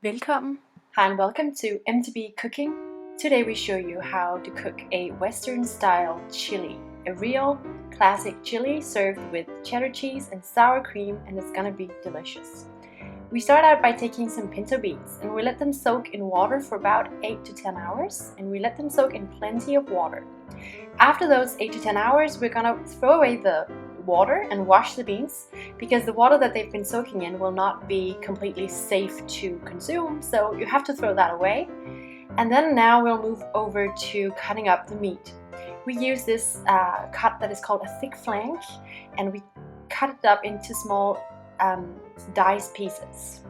Welcome. Hi and welcome to MTB Cooking. Today we show you how to cook a Western style chili. A real classic chili served with cheddar cheese and sour cream, and it's gonna be delicious. We start out by taking some pinto beans and we let them soak in water for about 8 to 10 hours, and we let them soak in plenty of water. After those 8 to 10 hours, we're gonna throw away the water and wash the beans, because the water that they've been soaking in will not be completely safe to consume, so you have to throw that away. And then now we'll move over to cutting up the meat. We use this cut that is called a thick flank, and we cut it up into small diced pieces.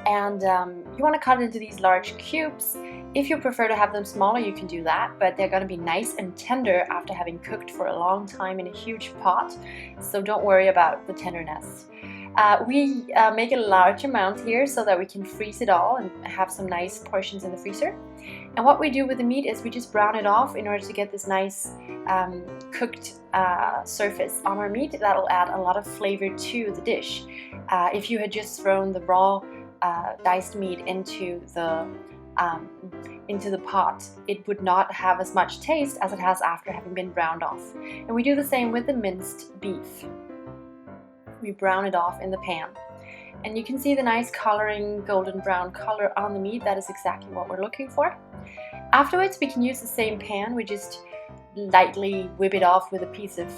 And you want to cut it into these large cubes. If you prefer to have them smaller, you can do that, but they're going to be nice and tender after having cooked for a long time in a huge pot, so don't worry about the tenderness. We make a large amount here so that we can freeze it all and have some nice portions in the freezer. And what we do with the meat is we just brown it off in order to get this nice cooked surface on our meat. That'll add a lot of flavor to the dish. If you had just thrown the raw diced meat into the pot, it would not have as much taste as it has after having been browned off. And we do the same with the minced beef. We brown it off in the pan, and you can see the nice coloring, golden brown color on the meat. That is exactly what we're looking for. Afterwards, we can use the same pan. We just lightly whip it off with a piece of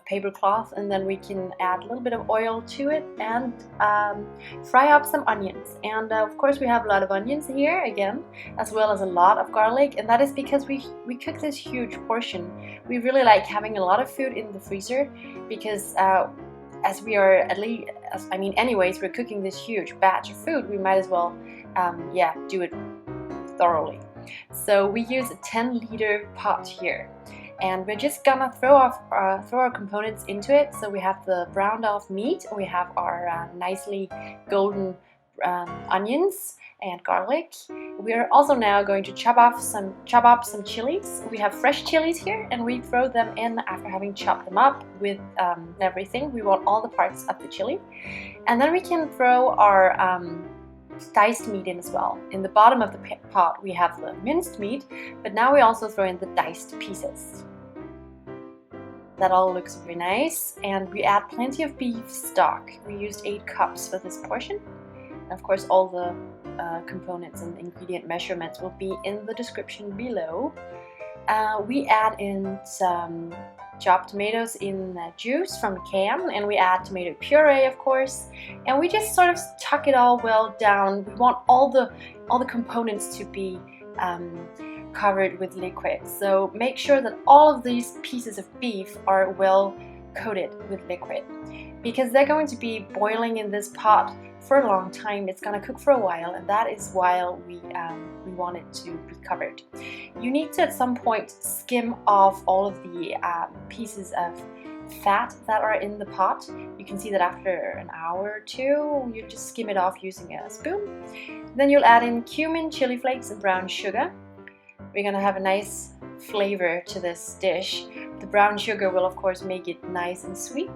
paper cloth, and then we can add a little bit of oil to it and fry up some onions. And of course we have a lot of onions here again, as well as a lot of garlic, and that is because we cook this huge portion. We really like having a lot of food in the freezer, because as we are anyways, we're cooking this huge batch of food, we might as well do it thoroughly. So we use a 10-liter pot here, and we're just gonna throw our components into it. So we have the browned off meat, we have our nicely golden onions and garlic. We are also now going to chop up some chilies. We have fresh chilies here, and we throw them in after having chopped them up with everything. We want all the parts of the chili, and then we can throw our diced meat in as well. In the bottom of the pot we have the minced meat, but now we also throw in the diced pieces. That all looks very nice, and we add plenty of beef stock. We used 8 cups for this portion. And of course all the components and ingredient measurements will be in the description below. We add in some chopped tomatoes in juice from a can, and we add tomato puree, of course, and we just sort of tuck it all well down. We want all the components to be covered with liquid, so make sure that all of these pieces of beef are well coated with liquid, because they're going to be boiling in this pot for a long time. It's going to cook for a while, and that is why we want it to be covered. You need to at some point skim off all of the pieces of fat that are in the pot. You can see that after an hour or two, you just skim it off using a spoon. Then you'll add in cumin, chili flakes, and brown sugar. We're going to have a nice flavor to this dish. The brown sugar will of course make it nice and sweet.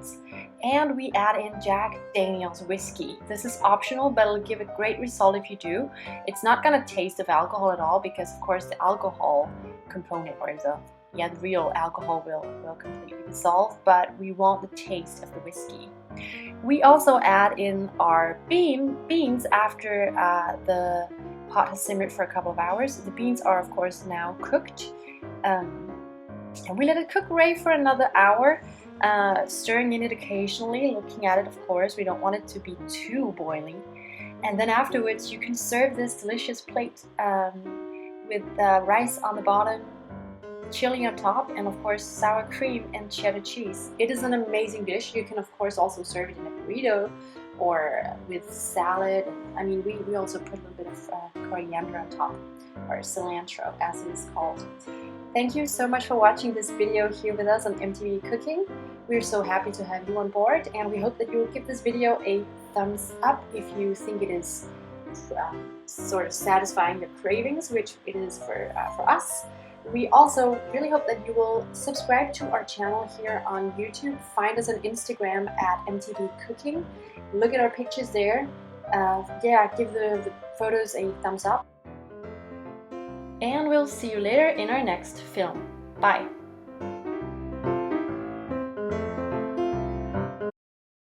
And we add in Jack Daniel's whiskey. This is optional, but it'll give a great result if you do. It's not going to taste of alcohol at all, because of course the alcohol component, or the real alcohol, will completely dissolve, but we want the taste of the whiskey. We also add in our beans after the pot has simmered for a couple of hours. The beans are of course now cooked, and we let it cook away for another hour, stirring in it occasionally, looking at it of course. We don't want it to be too boiling. And then afterwards you can serve this delicious plate with rice on the bottom, chili on top, and of course sour cream and cheddar cheese. It is an amazing dish. You can of course also serve it in a burrito or with salad. I mean, we also put a little bit of coriander on top, or cilantro as it is called. Thank you so much for watching this video here with us on MTB Cooking. We're so happy to have you on board, and we hope that you will give this video a thumbs up if you think it is sort of satisfying your cravings, which it is for us. We also really hope that you will subscribe to our channel here on YouTube. Find us on Instagram at MTB Cooking. Look at our pictures there. yeah, give the photos a thumbs up. And we'll see you later in our next film. Bye!